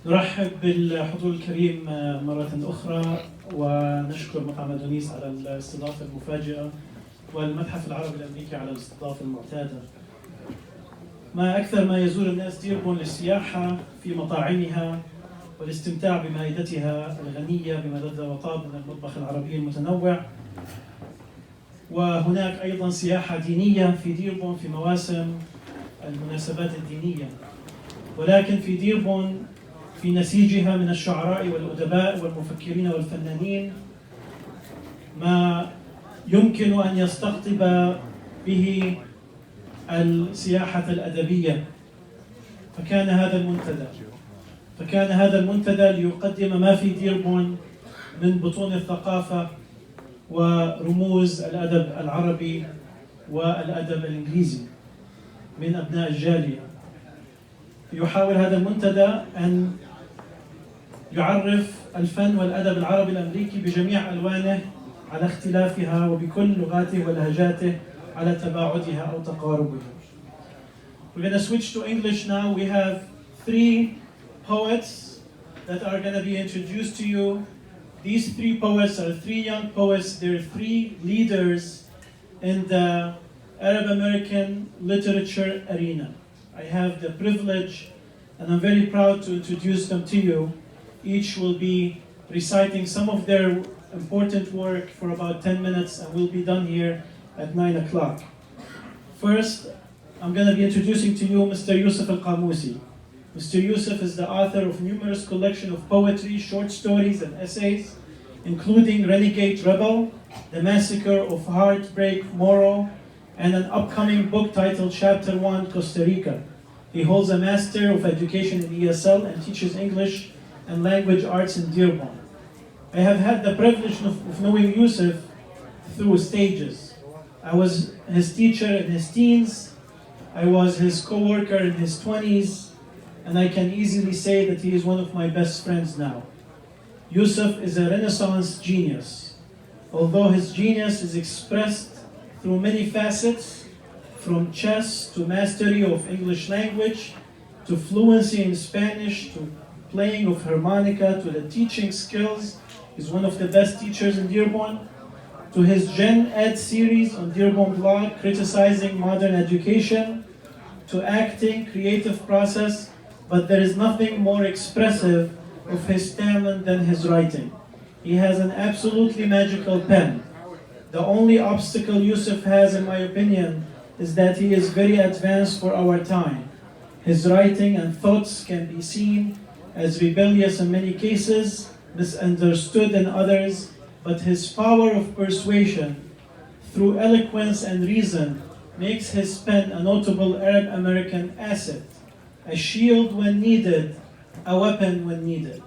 نرحب بالحضور الكريم مرة أخرى ونشكر مطعم أدونيس على الاستضافة المفاجئة والمتحف العربي الأمريكي على الاستضافة المعتادة. ما أكثر ما يزور الناس ديربون للسياحة في مطاعمها والاستمتاع بمائدتها الغنية بملذ وطاب من المطبخ العربي المتنوع. وهناك أيضا سياحة دينية في ديربون في مواسم المناسبات الدينية، ولكن في ديربون في نسيجها من الشعراء والأدباء والمفكرين والفنانين ما يمكن أن يستقطب به السياحة الأدبية. فكان هذا المنتدى ليقدم ما في ديربون من بطون الثقافة ورموز الأدب العربي والأدب الإنجليزي من أبناء الجالية. يحاول هذا المنتدى أن يعرف الفن والأدب العربي الأمريكي بجميع ألوانه على اختلافها وبكل لغاته ولهجاته على تباعدها أو تقاربها. We're going to switch to English now. We have 3 poets that are going to be introduced to you. These 3 poets are 3 young poets. They're 3 leaders in the Arab American literature arena. I have the privilege, and I'm very proud to introduce them to you. Each will be reciting some of their important work for about 10 minutes, and we'll be done here at 9 o'clock. First, I'm going to be introducing to you Mr. Yousef Alqamoussi. Mr. Yousef is the author of numerous collection of poetry, short stories, and essays, including Renegade Rebel, The Massacre of Heartbreak Morrow, and an upcoming book titled Chapter 1, Costa Rica. He holds a Master of Education in ESL and teaches English and Language Arts in Dearborn. I have had the privilege of knowing Yousef through stages. I was his teacher in his teens, I was his coworker in his 20s, and I can easily say that he is one of my best friends now. Yousef is a Renaissance genius. Although his genius is expressed through many facets, from chess to mastery of English language, to fluency in Spanish, to playing of harmonica, to the teaching skills. He's one of the best teachers in Dearborn. To his Gen Ed series on Dearborn Blog, criticizing modern education, to acting, creative process, but there is nothing more expressive of his talent than his writing. He has an absolutely magical pen. The only obstacle Yousef has, in my opinion, is that he is very advanced for our time. His writing and thoughts can be seen as rebellious in many cases, misunderstood in others, but his power of persuasion through eloquence and reason makes his pen a notable Arab American asset, a shield when needed, a weapon when needed.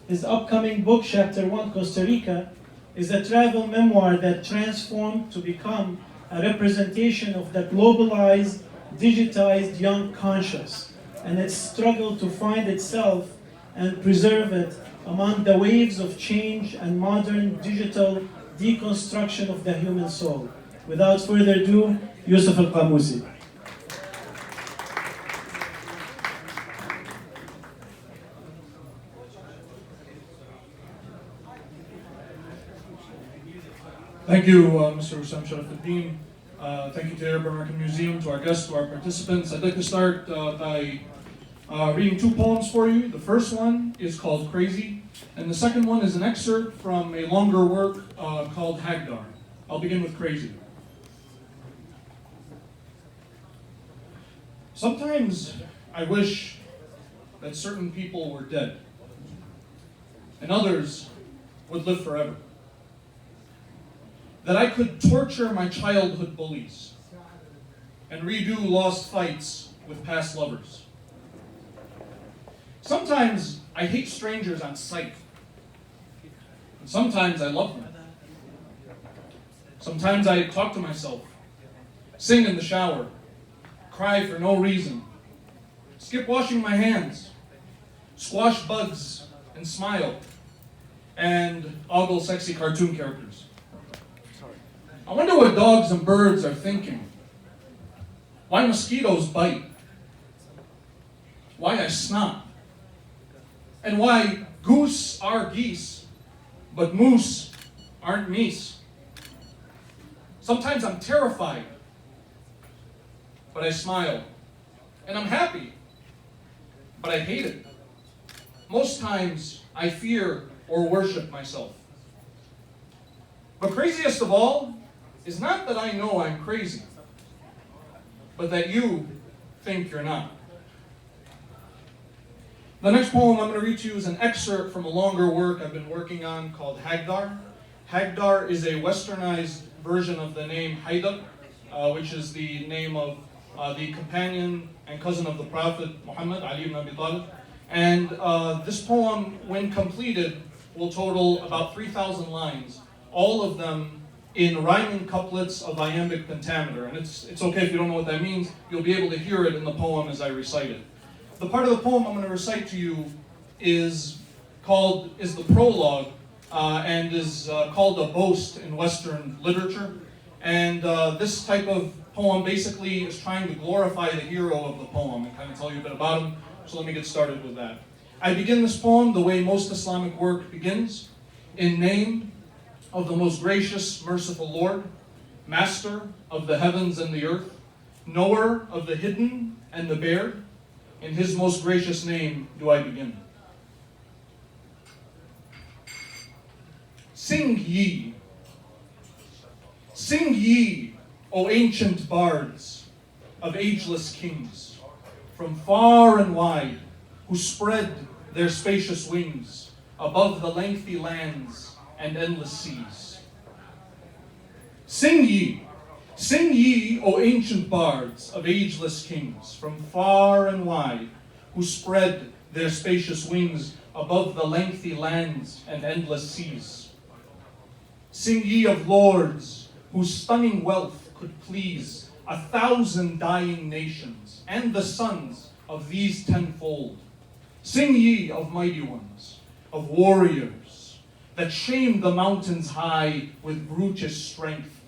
His upcoming book, Chapter 1, Costa Rica, is a travel memoir that transformed to become a representation of the globalized, digitized young conscious, and its struggle to find itself and preserve it among the waves of change and modern digital deconstruction of the human soul. Without further ado, Yousef Alqamoussi. Thank you, Mr. Hussam Sharafuddin. Thank you to the Arab American Museum, to our guests, to our participants. I'd like to start by reading 2 poems for you. The first one is called Crazy, and the second one is an excerpt from a longer work called Hegdar. I'll begin with Crazy. Sometimes I wish that certain people were dead, and others would live forever. That I could torture my childhood bullies and redo lost fights with past lovers. Sometimes I hate strangers on sight, and sometimes I love them. Sometimes I talk to myself, sing in the shower, cry for no reason, skip washing my hands, squash bugs and smile, and ogle sexy cartoon characters. I wonder what dogs and birds are thinking. Why mosquitoes bite. Why I snot. and why goose are geese, but moose aren't meese. Sometimes I'm terrified, but I smile. And I'm happy, but I hate it. Most times I fear or worship myself. But craziest of all is not that I know I'm crazy, but that you think you're not. The next poem I'm going to read to you is an excerpt from a longer work I've been working on called Hegdar. Hegdar is a westernized version of the name Hegdar, which is the name of the companion and cousin of the Prophet Muhammad, Ali ibn Abi Talib. And this poem, when completed, will total about 3,000 lines, all of them in rhyming couplets of iambic pentameter. And it's okay if you don't know what that means, you'll be able to hear it in the poem as I recite it. The part of the poem I'm going to recite to you is the prologue, and is called a boast in Western literature. And this type of poem basically is trying to glorify the hero of the poem and kind of tell you a bit about him. So let me get started with that. I begin this poem the way most Islamic work begins, in name of the most gracious, merciful Lord, master of the heavens and the earth, knower of the hidden and the bared. In his most gracious name do I begin. Sing ye, O ancient bards of ageless kings, from far and wide, who spread their spacious wings above the lengthy lands and endless seas. Sing ye, O ancient bards of ageless kings, from far and wide, who spread their spacious wings above the lengthy lands and endless seas. Sing ye of lords whose stunning wealth could please 1,000 dying nations and the sons of these tenfold. Sing ye of mighty ones, of warriors that shamed the mountains high with brutish strength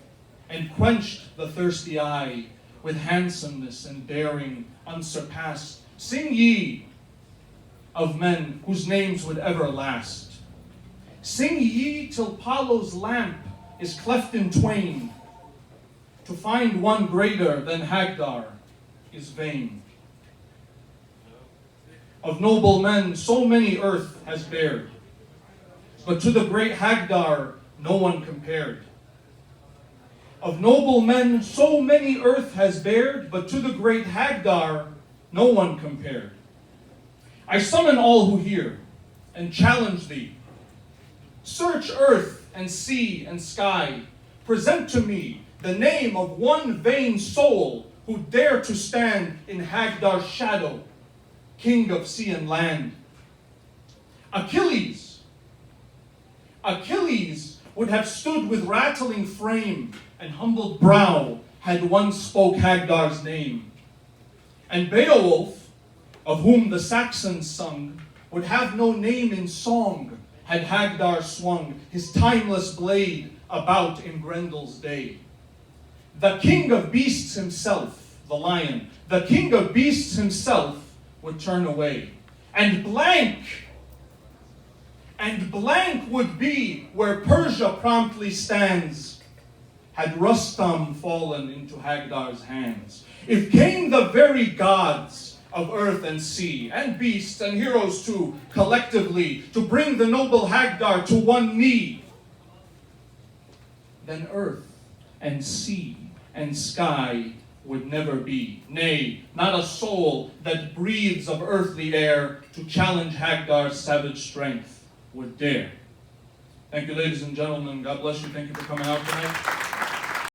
and quenched the thirsty eye with handsomeness and daring unsurpassed. Sing ye of men whose names would ever last. Sing ye till Apollo's lamp is cleft in twain. To find one greater than Hegdar is vain. Of noble men so many earth has bared, but to the great Hegdar no one compared. Of noble men so many earth has bared, but to the great Hegdar no one compared. I summon all who hear and challenge thee. Search earth and sea and sky. Present to me the name of one vain soul who dare to stand in Hegdar's shadow, king of sea and land. Achilles would have stood with rattling frame and humbled brow had one spoke Hegdar's name. And Beowulf, of whom the Saxons sung, would have no name in song had Hegdar swung his timeless blade about in Grendel's day. The king of beasts himself, the lion, the king of beasts himself would turn away. And blank would be where Persia promptly stands, had Rustam fallen into Hegdar's hands. If came the very gods of earth and sea, and beasts and heroes too, collectively, to bring the noble Hegdar to one knee, then earth and sea and sky would never be. Nay, not a soul that breathes of earthly air to challenge Hegdar's savage strength would dare. Thank you, ladies and gentlemen. God bless you. Thank you for coming out tonight.